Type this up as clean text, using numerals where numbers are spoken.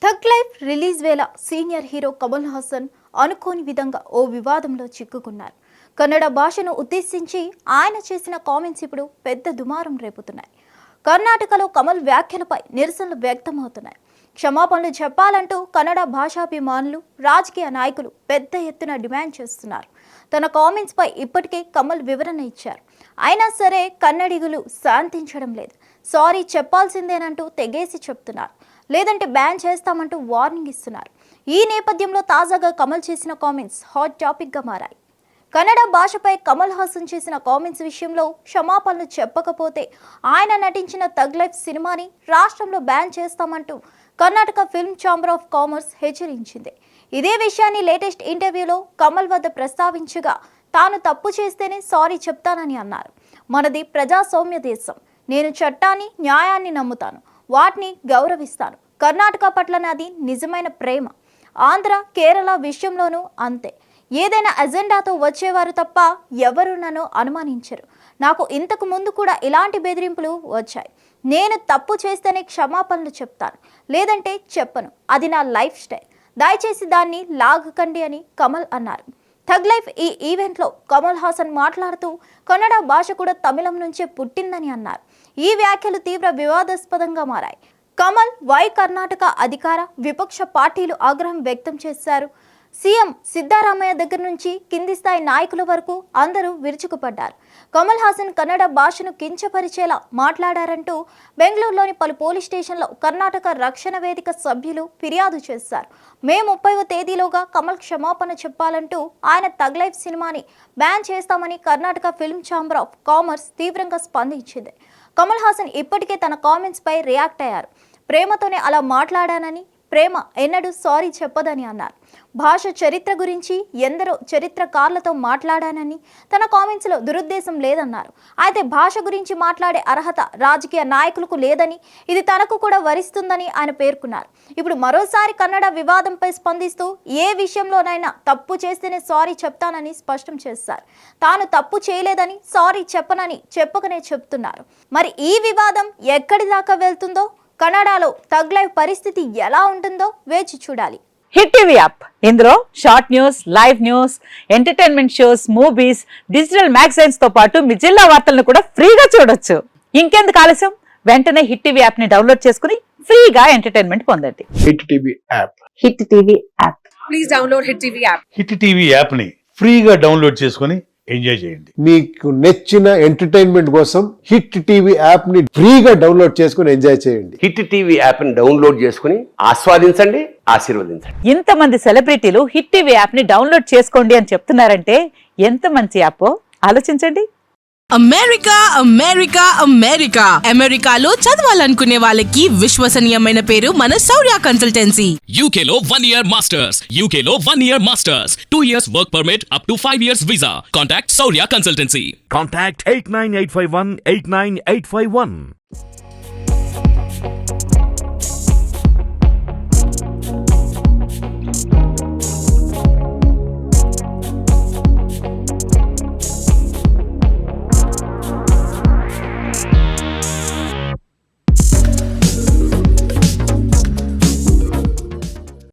Tug life release వేళ senior hero Kamal Haasan అనుకోని విధంగా ఓ వివాదంలో చిక్కుకున్నారు. కన్నడ భాషను ఉద్దేశించి ఆయన చేసిన కామెంట్స్ ఇప్పుడు పెద్ద దుమారం రేపుతున్నాయి. కర్ణాటకలో కమల్ వ్యాఖ్యలపై నిరసనలు వ్యక్తమవుతున్నాయి. క్షమాపణలు చెప్పాలంటూ కన్నడ భాషాభిమానులు, రాజకీయ నాయకులు పెద్ద ఎత్తున డిమాండ్ చేస్తున్నారు. తన కామెంట్స్ పై ఇప్పటికే కమల్ వివరణ ఇచ్చారు. అయినా సరే కన్నడిగులు శాంతించడం లేదు. సారీ చెప్పాల్సిందేనంటూ తెగేసి చెప్తున్నారు. లేదంటే బ్యాన్ చేస్తామంటూ వార్నింగ్ ఇస్తున్నారు. ఈ నేపథ్యంలో తాజాగా కమల్ చేసిన కామెంట్స్ హాట్ టాపిక్గా మారాయి. కన్నడ భాషపై కమల్ హాసన్ చేసిన కామెంట్స్ విషయంలో క్షమాపణలు చెప్పకపోతే ఆయన నటించిన థగ్ లైఫ్ సినిమాని రాష్ట్రంలో బ్యాన్ చేస్తామంటూ Karnataka film chamber of commerce హెచ్చరించింది. ఇదే విషయాన్ని లేటెస్ట్ ఇంటర్వ్యూలో కమల్ వద్ద ప్రస్తావించగా తాను తప్పు చేస్తేనే సారీ చెప్తానని అన్నారు. మనది ప్రజాస్వామ్య దేశం. నేను చట్టాన్ని, న్యాయాన్ని నమ్ముతాను. వాటిని గౌరవిస్తాను. కర్ణాటక పట్ల నాది నిజమైన ప్రేమ. ఆంధ్ర, కేరళ విషయంలోనూ అంతే. ఏదైనా అజెండాతో వచ్చేవారు తప్ప ఎవరు నన్ను అనుమానించరు. నాకు ఇంతకు ముందు కూడా ఇలాంటి బెదిరింపులు వచ్చాయి. నేను తప్పు చేస్తేనే క్షమాపణలు చెప్తాను, లేదంటే చెప్పను. అది నా లైఫ్ స్టైల్. దయచేసి దాన్ని లాగకండి అని కమల్ అన్నారు. థగ్ లైఫ్ ఈ ఈవెంట్లో కమల్ హాసన్ మాట్లాడుతూ కన్నడ భాష కూడా తమిళం నుంచే పుట్టిందని అన్నారు. ఈ వ్యాఖ్యలు తీవ్ర వివాదాస్పదంగా మారాయి. కమల్ వై కర్ణాటక అధికార, విపక్ష పార్టీలు ఆగ్రహం వ్యక్తం చేశారు. సీఎం సిద్ధరామయ్య దగ్గర నుంచి కింది స్థాయి నాయకుల వరకు అందరూ విరుచుకుపడ్డారు. కమల్ హాసన్ కన్నడ భాషను కించపరిచేలా మాట్లాడారంటూ బెంగళూరులోని పలు పోలీస్ స్టేషన్లో కర్ణాటక రక్షణ వేదిక సభ్యులు ఫిర్యాదు చేశారు. మే 30వ తేదీలోగా కమల్ క్షమాపణ చెప్పాలంటూ ఆయన థగ్ లైఫ్ సినిమాని బ్యాన్ చేస్తామని Karnataka film chamber of commerce తీవ్రంగా స్పందించింది. కమల్ హాసన్ ఇప్పటికే తన కామెంట్స్ పై రియాక్ట్ అయ్యారు. ప్రేమతోనే అలా మాట్లాడానని, ప్రేమ ఎన్నడూ సారీ చెప్పదని అన్నారు. భాష చరిత్ర గురించి ఎందరో చరిత్రకారులతో మాట్లాడానని, తన కామెంట్స్లో దురుద్దేశం లేదన్నారు. అయితే భాష గురించి మాట్లాడే అర్హత రాజకీయ నాయకులకు లేదని, ఇది తనకు కూడా వరిస్తుందని ఆయన పేర్కొన్నారు. ఇప్పుడు మరోసారి కన్నడ వివాదంపై స్పందిస్తూ ఏ విషయంలోనైనా తప్పు చేస్తేనే సారీ చెప్తానని స్పష్టం చేశారు. తాను తప్పు చేయలేదని, సారీ చెప్పనని చెప్పకనే చెప్తున్నారు. మరి ఈ వివాదం ఎక్కడి దాకా వెళ్తుందో, కన్నడలో థగ్ లైఫ్ పరిస్థితి ఎలా ఉంటుందో వేచి చూడాలి. హిట్ టీవీ యాప్, ఇందులో short news, live news, entertainment shows, movies, digital magazines తో పాటు మీ జిల్లా వార్తలను కూడా ఫ్రీగా చూడొచ్చు. ఇంకెందుకు ఆలస్యం, వెంటనే హిట్ టీవీ యాప్ ని డౌన్లోడ్ చేసుకుని ఫ్రీగా ఎంటర్టైన్మెంట్ పొందండి. Hit TV app. Hit TV app. Please download hit TV app. Hit TV app ని ఫ్రీగా డౌన్లోడ్ చేసుకుని ఎంజాయ్ చేయండి. మీకు నచ్చిన ఎంటర్టైన్మెంట్ కోసం హిట్ టీవీ యాప్ ని ఫ్రీగా డౌన్లోడ్ చేసుకుని ఎంజాయ్ చేయండి. హిట్ టీవీ యాప్ ని డౌన్లోడ్ చేసుకుని ఆస్వాదించండి, ఆశీర్వదించండి. ఇంతమంది సెలబ్రిటీలు హిట్ టీవీ యాప్ ని డౌన్లోడ్ చేసుకోండి అని చెప్తున్నారంటే ఎంత మంచి యాప్ ఆలోచించండి. అమెరికా అమెరికా అమెరికా అమెరికాలో చదవాలనుకునే వాళ్ళకి విశ్వసనీయమైన పేరు మన శౌర్య కన్సల్టెన్సీ. UK లో 1 year masters, UK లో 1 year masters, 2 years work permit up to 5 years visa. Contact Saurya Consultancy. Contact 89851 89851.